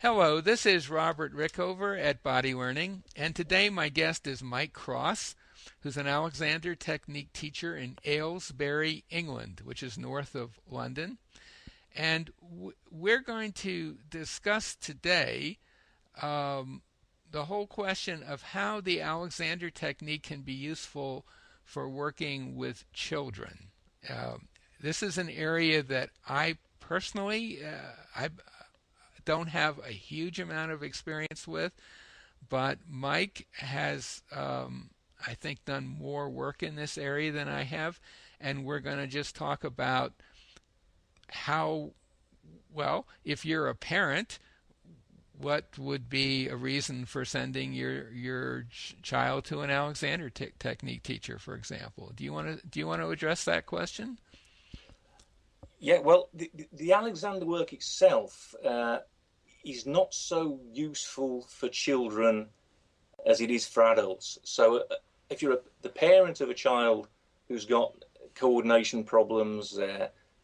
Hello, this is Robert Rickover at Body Learning, and today my guest is Mike Cross, who's an Alexander Technique teacher in Aylesbury, England, which is north of London. And we're going to discuss today the whole question of how the Alexander Technique can be useful for working with children. This is an area that I personally, I don't have a huge amount of experience with, but Mike has, I think, done more work in this area than I have, and we're going to just talk about how, well, if you're a parent, what would be a reason for sending your child to an Alexander Technique teacher, for example? Do you want to address that question? Yeah, well, the Alexander work itself is not so useful for children as it is for adults. So if you're the parent of a child who's got coordination problems,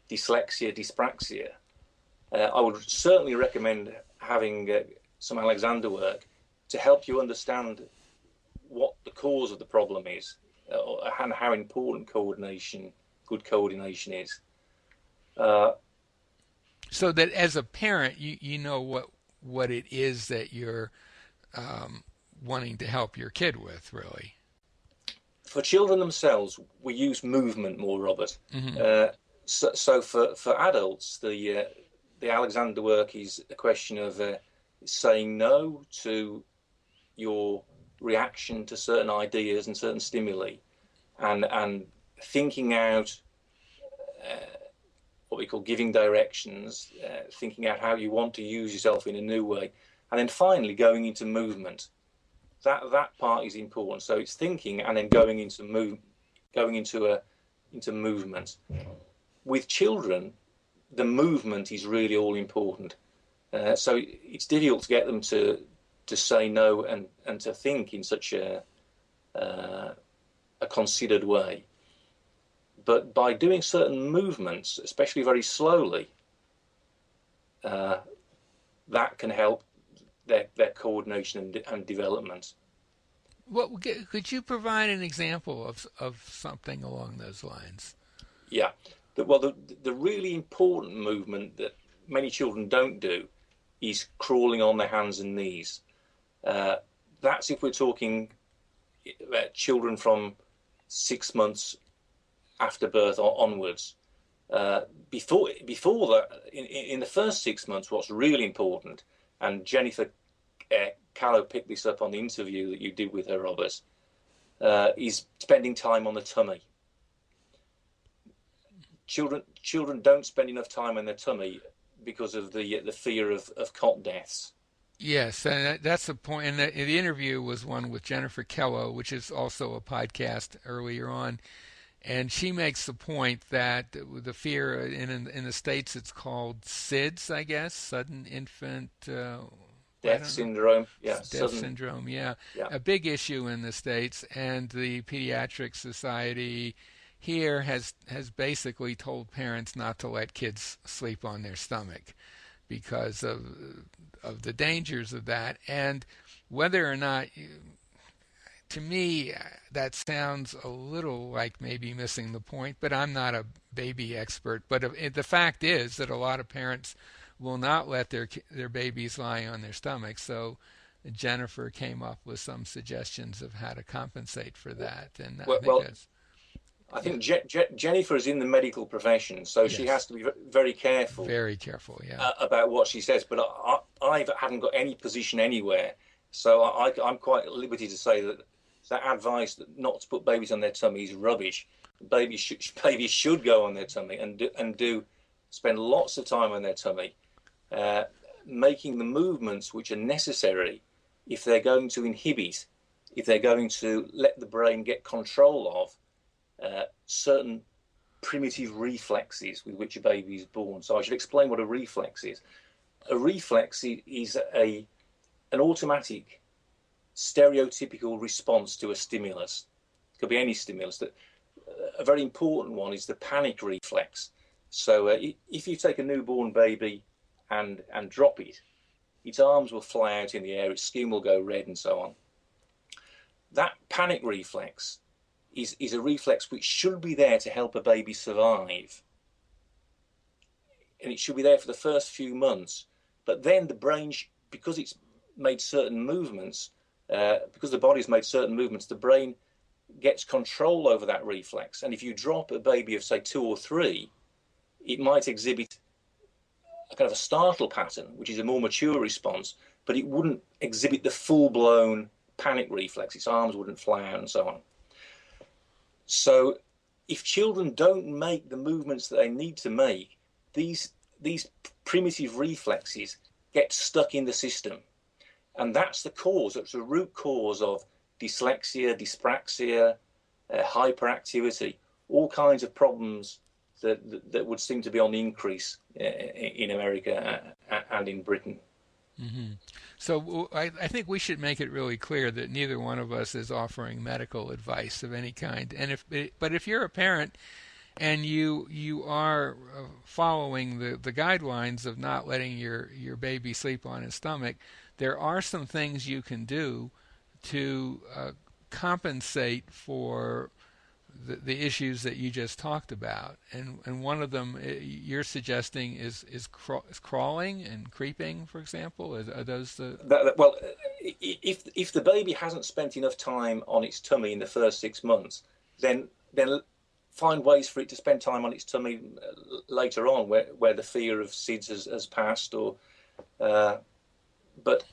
dyslexia, dyspraxia, I would certainly recommend having some Alexander work to help you understand what the cause of the problem is and how important good coordination is. So that as a parent, you know what it is that you're wanting to help your kid with, really. For children themselves, we use movement more, Robert. Mm-hmm. So for adults, the Alexander work is a question of saying no to your reaction to certain ideas and certain stimuli, and thinking out what we call giving directions, thinking out how you want to use yourself in a new way, and then finally going into movement. That part is important. So it's thinking and then going into movement. With children, the movement is really all important. So it's difficult to get them to say no and to think in such a considered way. But by doing certain movements, especially very slowly, that can help their coordination and development. What could you provide an example of something along those lines? Yeah. The really important movement that many children don't do is crawling on their hands and knees. That's if we're talking about children from 6 months after birth or onwards. Before that, in the first 6 months, what's really important, and Jennifer Callow picked this up on the interview that you did with her, Robert, is spending time on the tummy. Children don't spend enough time on their tummy because of the fear of cot deaths. Yes, and that's the point. And the interview was one with Jennifer Kello, which is also a podcast earlier on. And she makes the point that the fear in the States, it's called SIDS, I guess, sudden infant death syndrome. Yeah, death syndrome. Yeah, a big issue in the States, and the Pediatric Society here has basically told parents not to let kids sleep on their stomach because of the dangers of that. And whether or not to me, that sounds a little like maybe missing the point, but I'm not a baby expert. But the fact is that a lot of parents will not let their babies lie on their stomach. So Jennifer came up with some suggestions of how to compensate for that. And I think Jennifer is in the medical profession, so yes, she has to be very careful. Very careful, about what she says. But I haven't got any position anywhere, so I'm quite at liberty to say that advice that not to put babies on their tummy is rubbish. Babies should go on their tummy and do spend lots of time on their tummy, making the movements which are necessary if they're going to inhibit, if they're going to let the brain get control of certain primitive reflexes with which a baby is born. So I should explain what a reflex is. A reflex is an automatic, stereotypical response to a stimulus. It could be any stimulus. A very important one is the panic reflex. So if you take a newborn baby and drop it, its arms will fly out in the air, its skin will go red, and so on. That panic reflex is a reflex which should be there to help a baby survive. And it should be there for the first few months. But then the brain, because it's made certain movements, because the body's made certain movements, the brain gets control over that reflex. And if you drop a baby of, say, 2 or 3, it might exhibit a kind of a startle pattern, which is a more mature response, but it wouldn't exhibit the full-blown panic reflex. Its arms wouldn't fly out and so on. So if children don't make the movements that they need to make, these primitive reflexes get stuck in the system. And that's the cause, that's the root cause of dyslexia, dyspraxia, hyperactivity, all kinds of problems that would seem to be on the increase in America and in Britain. Mm-hmm. So I think we should make it really clear that neither one of us is offering medical advice of any kind. And if you're a parent and you are following the guidelines of not letting your baby sleep on his stomach, there are some things you can do to compensate for the issues that you just talked about, and one of them you're suggesting is crawling and creeping, for example. Are those the well? If the baby hasn't spent enough time on its tummy in the first 6 months, then find ways for it to spend time on its tummy later on, where the fear of SIDS has passed, or but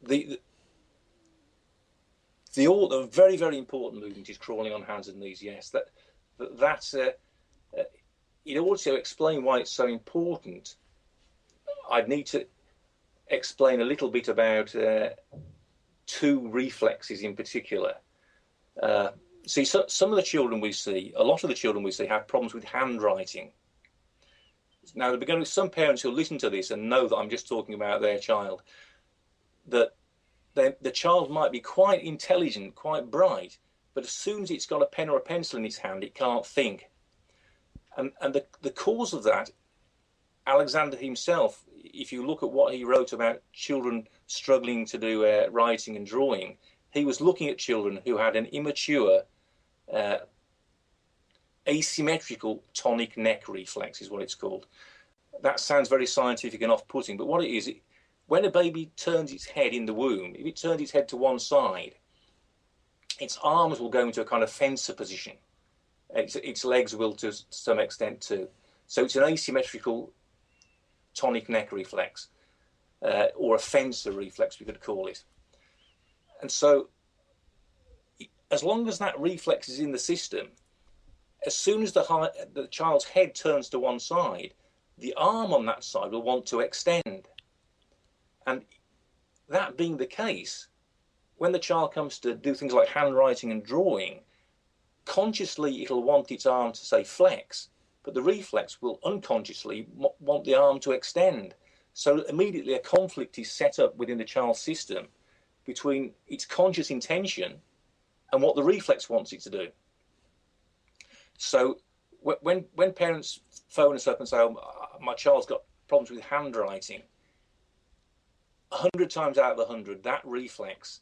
the very, very important movement is crawling on hands and knees. Yes, that's in order to explain why it's so important, I'd need to explain a little bit about 2 reflexes in particular. See, some of the children we see, a lot of the children we see, have problems with handwriting. Now, there are going to be some parents who'll listen to this and know that I'm just talking about their child, that the child might be quite intelligent, quite bright, but as soon as it's got a pen or a pencil in its hand, it can't think. And the cause of that, Alexander himself, if you look at what he wrote about children struggling to do writing and drawing, he was looking at children who had an immature asymmetrical tonic neck reflex, is what it's called. That sounds very scientific and off-putting, but what it is, when a baby turns its head in the womb, if it turns its head to one side, its arms will go into a kind of fencer position. Its legs will to some extent too. So it's an asymmetrical tonic neck reflex, or a fencer reflex, we could call it. And so as long as that reflex is in the system, as soon as the child's head turns to one side, the arm on that side will want to extend. And that being the case, when the child comes to do things like handwriting and drawing, consciously it'll want its arm to, say, flex, but the reflex will unconsciously want the arm to extend. So immediately a conflict is set up within the child's system between its conscious intention and what the reflex wants it to do. So when parents phone us up and say, oh, my child's got problems with handwriting, 100 times out of 100, that reflex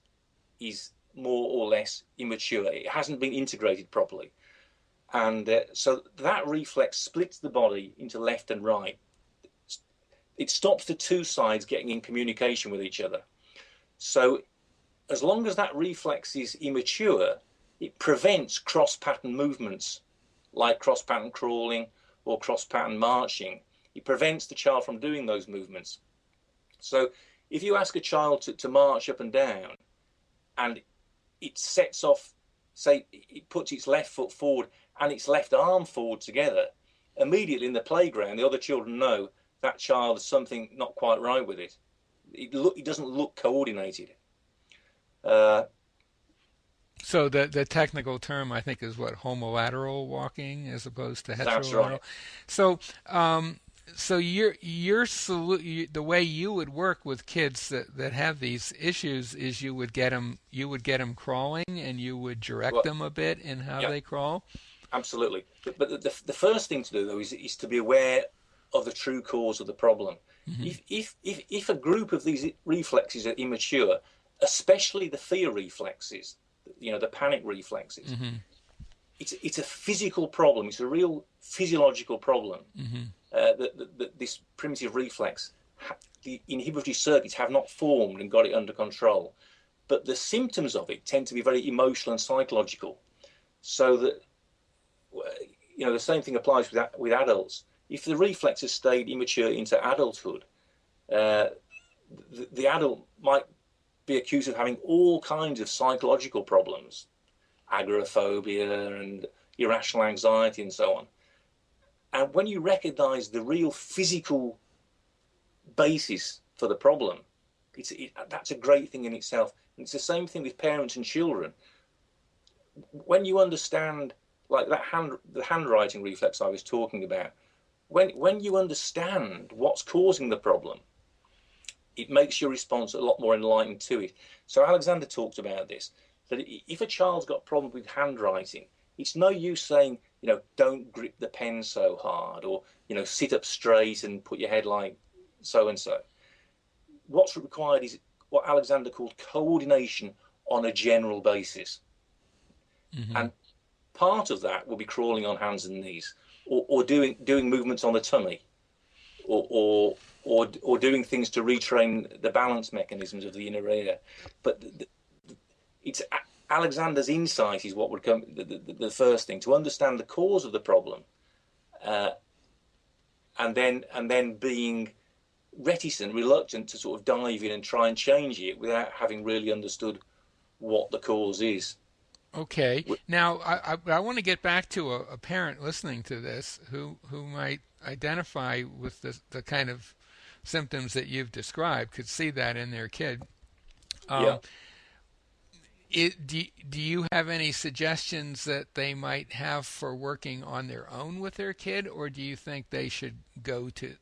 is more or less immature. It hasn't been integrated properly. And so that reflex splits the body into left and right. It stops the 2 sides getting in communication with each other. So as long as that reflex is immature, it prevents cross-pattern movements, like cross-pattern crawling or cross-pattern marching. It prevents the child from doing those movements. So if you ask a child to march up and down, and it sets off, say, it puts its left foot forward and its left arm forward together, immediately in the playground, the other children know that child has something not quite right with it. It doesn't look coordinated. So the technical term, I think, is what, homolateral walking as opposed to heterolateral. That's right. So the way you would work with kids that have these issues is you would get them crawling, and you would direct them a bit in how they crawl. Absolutely. But the first thing to do, though, is to be aware of the true cause of the problem. Mm-hmm. If a group of these reflexes are immature, especially the fear reflexes, the panic reflexes, Mm-hmm. it's a physical problem. It's a real physiological problem. Mm-hmm. That this primitive reflex, the inhibitory circuits have not formed and got it under control. But the symptoms of it tend to be very emotional and psychological. So that, the same thing applies with adults. If the reflex has stayed immature into adulthood, the adult might be accused of having all kinds of psychological problems, agoraphobia and irrational anxiety and so on. And when you recognize the real physical basis for the problem, that's a great thing in itself. And it's the same thing with parents and children. When you understand, like the handwriting reflex I was talking about, when you understand what's causing the problem, it makes your response a lot more enlightened to it. So Alexander talked about this, that if a child's got a problem with handwriting, it's no use saying, don't grip the pen so hard, or, sit up straight and put your head like so and so. What's required is what Alexander called coordination on a general basis. Mm-hmm. And part of that will be crawling on hands and knees, or doing movements on the tummy, or doing things to retrain the balance mechanisms of the inner ear. But it's Alexander's insight is what would come the first thing, to understand the cause of the problem, and then being reticent, reluctant to sort of dive in and try and change it without having really understood what the cause is. Okay. Now, I want to get back to a parent listening to this who might identify with the kind of symptoms that you've described, could see that in their kid. Yeah. Do you have any suggestions that they might have for working on their own with their kid, or do you think they should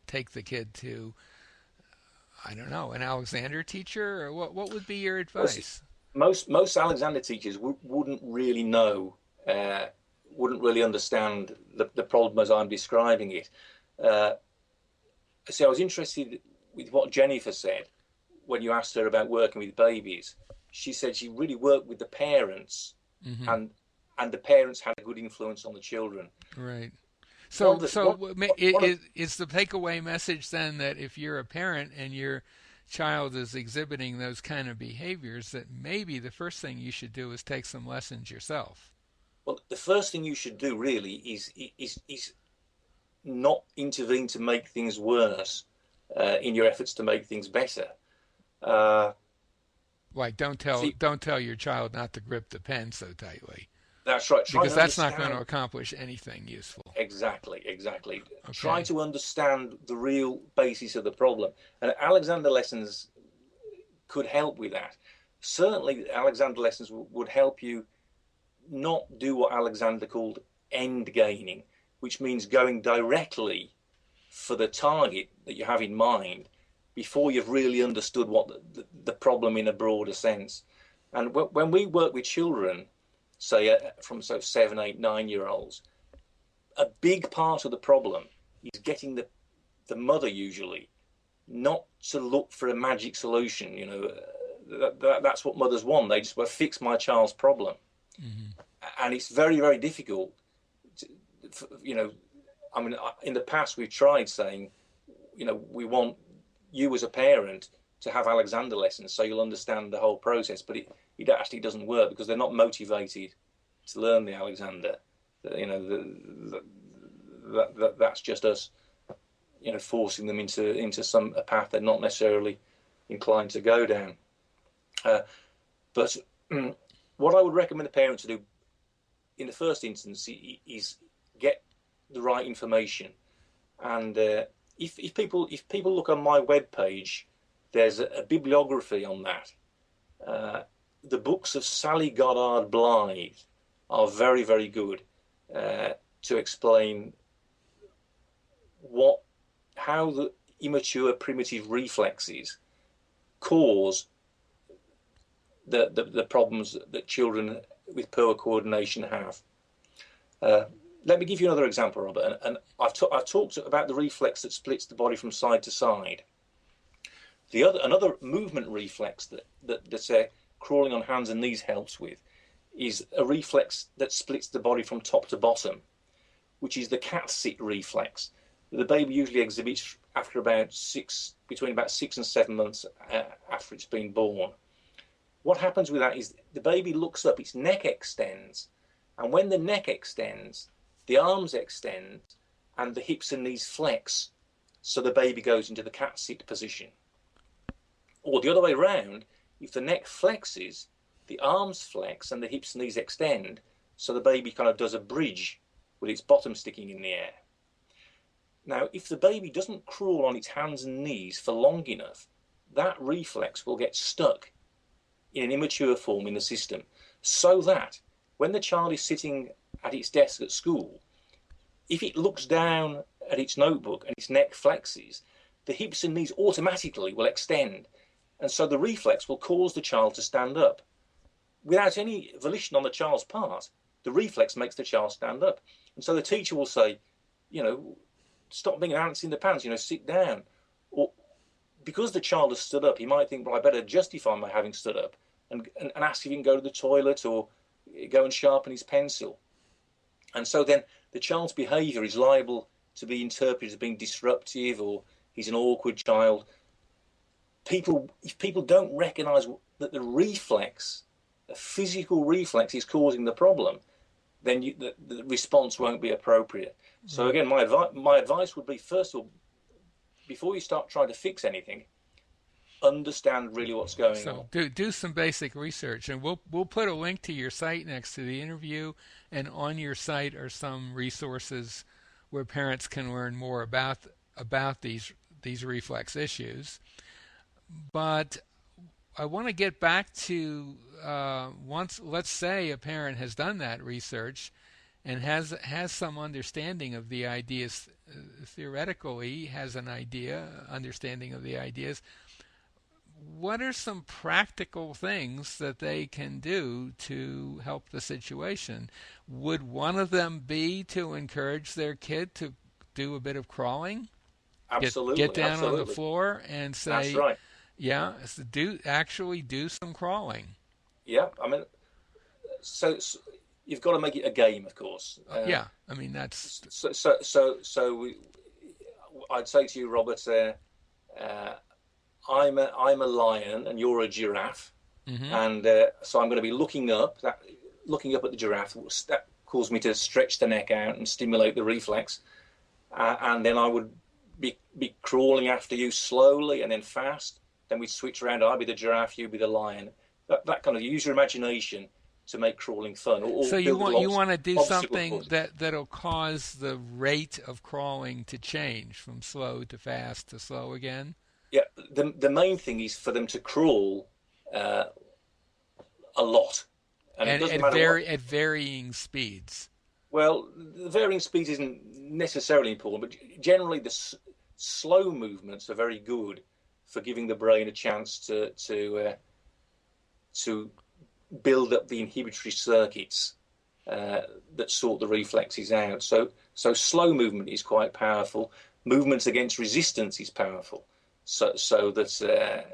take the kid to, I don't know, an Alexander teacher, or what would be your advice? Most Alexander teachers wouldn't really know, wouldn't really understand the problem as I'm describing it. So I was interested with what Jennifer said when you asked her about working with babies. She said she really worked with the parents, Mm-hmm. and the parents had a good influence on the children. Right. So is the takeaway message then that if you're a parent and your child is exhibiting those kind of behaviors, that maybe the first thing you should do is take some lessons yourself? Well, the first thing you should do really is not intervene to make things worse in your efforts to make things better. Like don't tell your child not to grip the pen so tightly. That's right. Because that's not going to accomplish anything useful. Exactly. Okay. Try to understand the real basis of the problem. And Alexander lessons could help with that. Certainly, Alexander lessons would help you not do what Alexander called end gaining, which means going directly for the target that you have in mind before you've really understood what the problem in a broader sense. And when we work with children, say from 7, 8, 9-year-olds, a big part of the problem is getting the mother usually not to look for a magic solution. That's what mothers want. They just want to fix my child's problem. Mm-hmm. And it's very, very difficult. In the past we've tried saying, we want you as a parent to have Alexander lessons so you'll understand the whole process, but it actually doesn't work because they're not motivated to learn the Alexander. That's just us, forcing them into a path they're not necessarily inclined to go down. But what I would recommend a parent to do in the first instance is get the right information. And if people look on my webpage, there's a bibliography on that. The books of Sally Goddard Blythe are very, very good to explain how the immature primitive reflexes cause the problems that children with poor coordination have. Let me give you another example, Robert. And I've talked about the reflex that splits the body from side to side. Another movement reflex that crawling on hands and knees helps with is a reflex that splits the body from top to bottom, which is the cat sit reflex. The baby usually exhibits after between about 6 and 7 months after it's been born. What happens with that is the baby looks up, its neck extends, and when the neck extends, the arms extend and the hips and knees flex, so the baby goes into the cat sit position. Or the other way around, if the neck flexes, the arms flex and the hips and knees extend, so the baby kind of does a bridge with its bottom sticking in the air. Now, if the baby doesn't crawl on its hands and knees for long enough, that reflex will get stuck in an immature form in the system, so that when the child is sitting at its desk at school, if it looks down at its notebook and its neck flexes, the hips and knees automatically will extend, and so the reflex will cause the child to stand up. Without any volition on the child's part, the reflex makes the child stand up. And so the teacher will say, stop being an ants in the pants, sit down. Or because the child has stood up, he might think, well, I better justify my having stood up and ask if he can go to the toilet or go and sharpen his pencil. And so then the child's behaviour is liable to be interpreted as being disruptive, or he's an awkward child. If people don't recognise that the reflex, a physical reflex, is causing the problem, then the response won't be appropriate. So again, my advice would be, first of all, before you start trying to fix anything, understand really what's going on. So do some basic research, and we'll put a link to your site next to the interview, and on your site are some resources where parents can learn more about these reflex issues. But I want to get back to once, let's say a parent has done that research and has some understanding of the ideas, theoretically has an understanding of the ideas. What are some practical things that they can do to help the situation? Would one of them be to encourage their kid to do a bit of crawling? Absolutely. Get down absolutely. on the floor and say, that's right. Yeah, do some crawling. Yeah, I mean, so you've got to make it a game, of course. Yeah, I mean that's. So I'd say to you, Robert, I'm a lion and you're a giraffe, and so I'm going to be looking up at the giraffe. That caused me to stretch the neck out and stimulate the reflex, and then I would be crawling after you slowly and then fast. Then we'd switch around. I'd be the giraffe, you'd be the lion. That kind of, use your imagination to make crawling fun. So you want to do something that'll cause the rate of crawling to change from slow to fast to slow again? Yeah, the main thing is for them to crawl a lot. And it doesn't matter at varying speeds. Well, the varying speeds isn't necessarily important, but generally the slow movements are very good for giving the brain a chance to build up the inhibitory circuits that sort the reflexes out. So slow movement is quite powerful. Movements against resistance is powerful. So that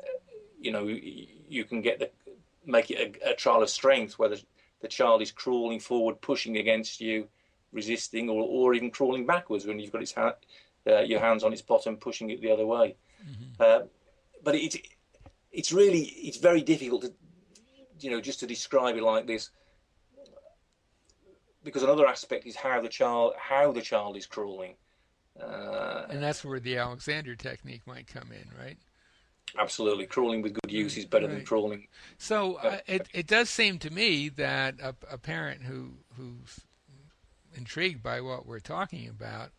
you can make it a trial of strength, whether the child is crawling forward, pushing against you, resisting, or even crawling backwards when you've got your hands on its bottom, pushing it the other way. But it's very difficult to just to describe it like this, because another aspect is how the child is crawling. And that's where the Alexander technique might come in, right? Absolutely. Crawling with good use is better than crawling. So it does seem to me that a parent who's intrigued by what we're talking about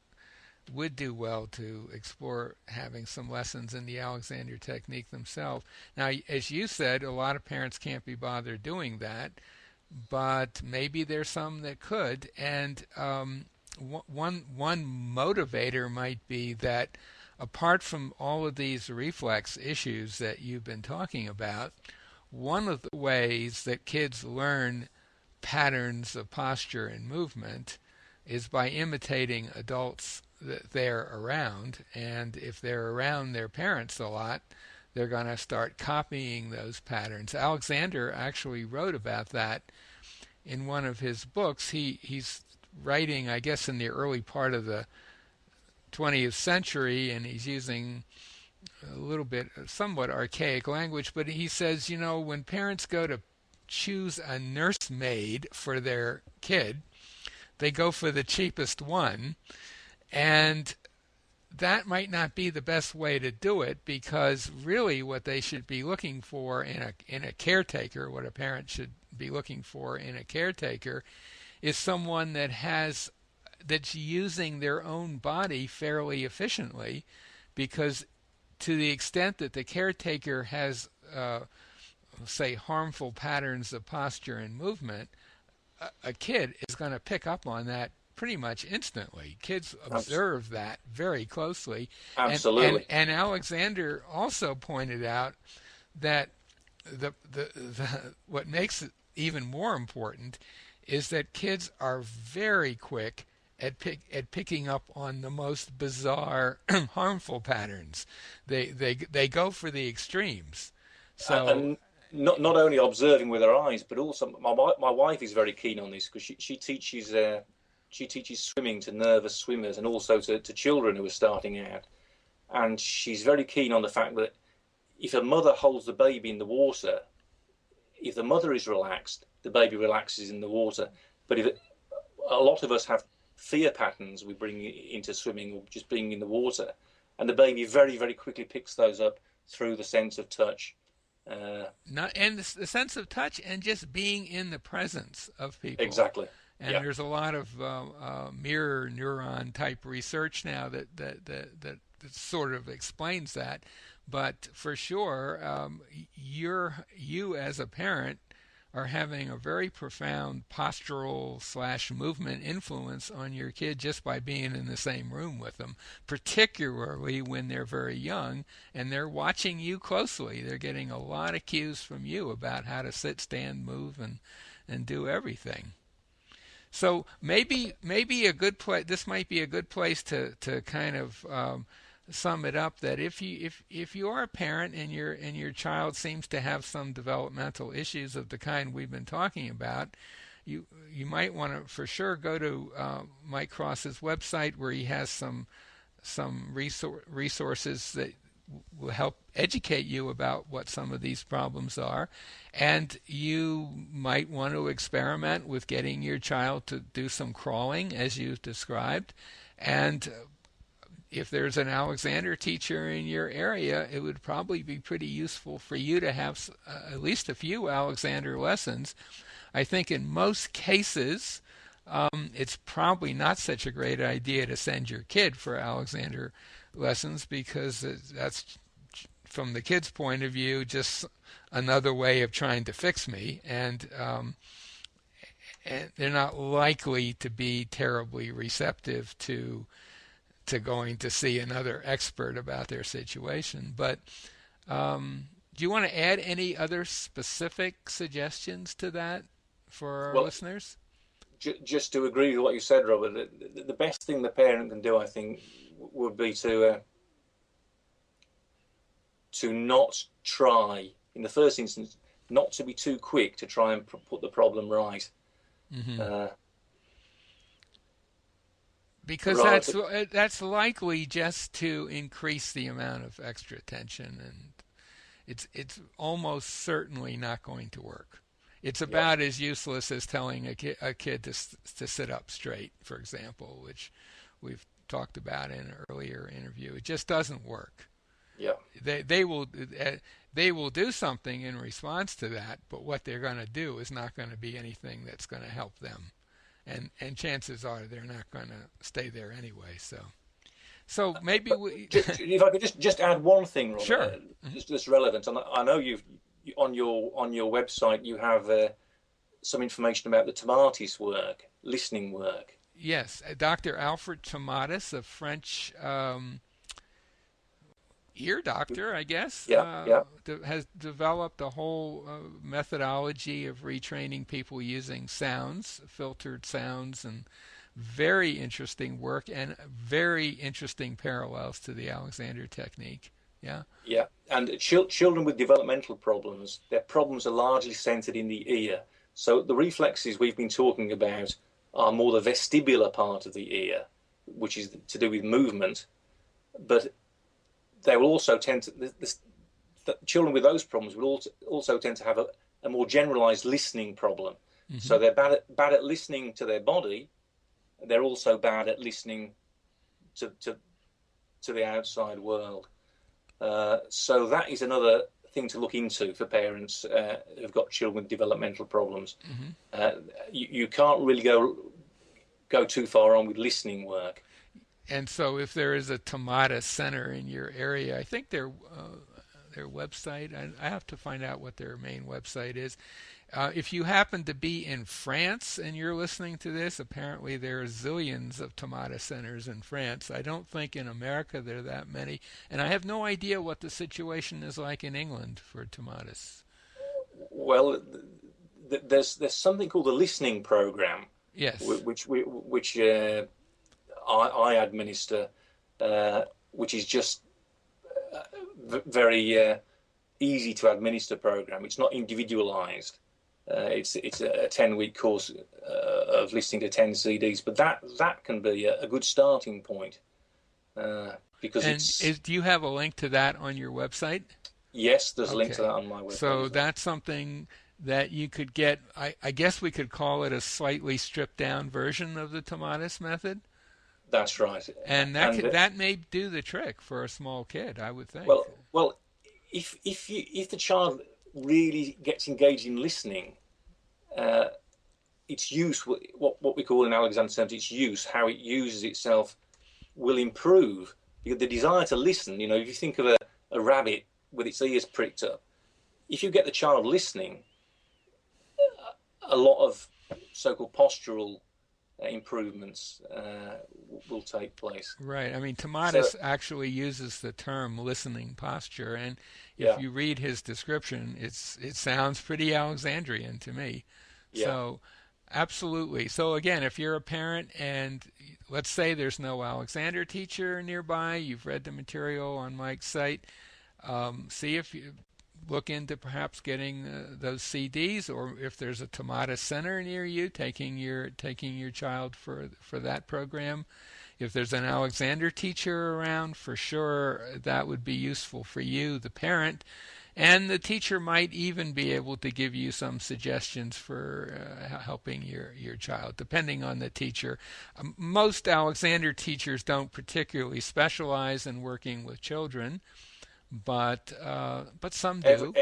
would do well to explore having some lessons in the Alexander technique themselves. Now, as you said, a lot of parents can't be bothered doing that, but maybe there's some that could. And one motivator might be that apart from all of these reflex issues that you've been talking about, one of the ways that kids learn patterns of posture and movement is by imitating adults that they're around. And if they're around their parents a lot, they're going to start copying those patterns. Alexander actually wrote about that in one of his books. He's writing, I guess, in the early part of the 20th century, and he's using a little bit somewhat archaic language, but he says, when parents go to choose a nursemaid for their kid, they go for the cheapest one, and that might not be the best way to do it, because really what they should be looking for in a caretaker, what a parent should be looking for in a caretaker, is someone that's using their own body fairly efficiently, because to the extent that the caretaker has, say, harmful patterns of posture and movement, a kid is going to pick up on that pretty much instantly. Kids observe that very closely. Absolutely. And Alexander also pointed out that what makes it even more important is that kids are very quick at picking up on the most bizarre, harmful patterns. They go for the extremes. So And not only observing with her eyes, but also my wife is very keen on this, because she teaches swimming to nervous swimmers, and also to children who are starting out. And she's very keen on the fact that if a mother holds the baby in the water, if the mother is relaxed, the baby relaxes in the water. But a lot of us have fear patterns we bring into swimming, or just being in the water, and the baby very, very quickly picks those up through the sense of touch. And the sense of touch, and just being in the presence of people. Exactly. And Yeah. there's a lot of mirror neuron type research now that sort of explains that. But for sure, you as a parent are having a very profound postural / movement influence on your kid just by being in the same room with them, particularly when they're very young and they're watching you closely. They're getting a lot of cues from you about how to sit, stand, move, and do everything. So maybe a good place. This might be a good place to kind of sum it up. That if you are a parent and your child seems to have some developmental issues of the kind we've been talking about, you might want to for sure go to Mike Cross's website, where he has some resources that will help educate you about what some of these problems are. And you might want to experiment with getting your child to do some crawling, as you've described. And if there's an Alexander teacher in your area, it would probably be pretty useful for you to have at least a few Alexander lessons. I think in most cases, it's probably not such a great idea to send your kid for Alexander lessons, because that's, from the kid's point of view, just another way of trying to fix me, and they're not likely to be terribly receptive to going to see another expert about their situation. But do you want to add any other specific suggestions to that for our listeners? Just to agree with what you said, Robert, the best thing the parent can do, I think, would be to not try, in the first instance, not to be too quick to try and put the problem right. Mm-hmm. Because that's likely just to increase the amount of extra tension, and it's almost certainly not going to work. It's about as useless as telling a kid to sit up straight, for example, which we've talked about in an earlier interview. It just doesn't work. Yeah. They will do something in response to that, but what they're going to do is not going to be anything that's going to help them, and chances are they're not going to stay there anyway. So maybe if I could just add one thing, Robert, sure, just relevant. And I know you've on your website you have some information about the Tomatis work, listening work. Yes, Dr. Alfred Tomatis, a French ear doctor, I guess, has developed a whole methodology of retraining people using sounds, filtered sounds, and very interesting work and very interesting parallels to the Alexander technique. Yeah. Yeah, and children with developmental problems, their problems are largely centered in the ear. So the reflexes we've been talking about are more the vestibular part of the ear, which is to do with movement. But they will also tend to, the children with those problems will also tend to have a more generalized listening problem. Mm-hmm. So they're bad at listening to their body. They're also bad at listening to the outside world. So that is another thing to look into for parents who've got children with developmental problems. Mm-hmm. You can't really go too far on with listening work. And so if there is a Tomata Center in your area, I think their website, I have to find out what their main website is. If you happen to be in France and you're listening to this, apparently there are zillions of Tomata Centers in France. I don't think in America there are that many. And I have no idea what the situation is like in England for Tomatas. Well, there's something called the listening program. Yes. Which I administer, which is just very easy to administer program. It's not individualized. It's a 10-week course of listening to 10 CDs, but that can be a good starting point because do you have a link to that on your website? Yes, there's a link to that on my website. So that's something that you could get. I guess we could call it a slightly stripped down version of the Tomatis method. That's right, and that may do the trick for a small kid, I would think. Well, if the child really gets engaged in listening, its use, what we call in Alexander terms, its use, how it uses itself, will improve. Because the desire to listen, if you think of a rabbit with its ears pricked up, if you get the child listening, a lot of so-called postural improvements will take place. Right. I mean, Tomatis actually uses the term listening posture, and if you read his description, it sounds pretty Alexandrian to me. Yeah. So, absolutely. So again, if you're a parent and let's say there's no Alexander teacher nearby, you've read the material on Mike's site, see if you look into perhaps getting those CDs, or if there's a Tomata Center near you, taking your child for that program. If there's an Alexander teacher around, for sure that would be useful for you, the parent, and the teacher might even be able to give you some suggestions for helping your child, depending on the teacher. Most Alexander teachers don't particularly specialize in working with children, but some do.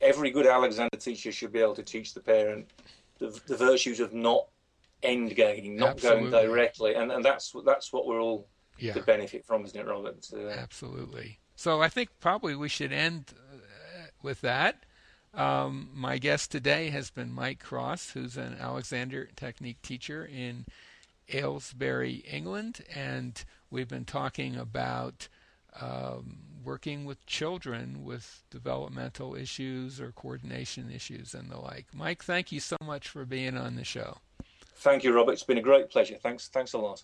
Every good Alexander teacher should be able to teach the parent the virtues of not end gaining, not Absolutely. Going directly, and that's what we're all to benefit from, isn't it, Robert? Absolutely. So I think probably we should end with that. My guest today has been Mike Cross, who's an Alexander Technique teacher in Aylesbury, England, and we've been talking about working with children with developmental issues or coordination issues and the like. Mike, thank you so much for being on the show. Thank you, Robert. It's been a great pleasure. Thanks a lot.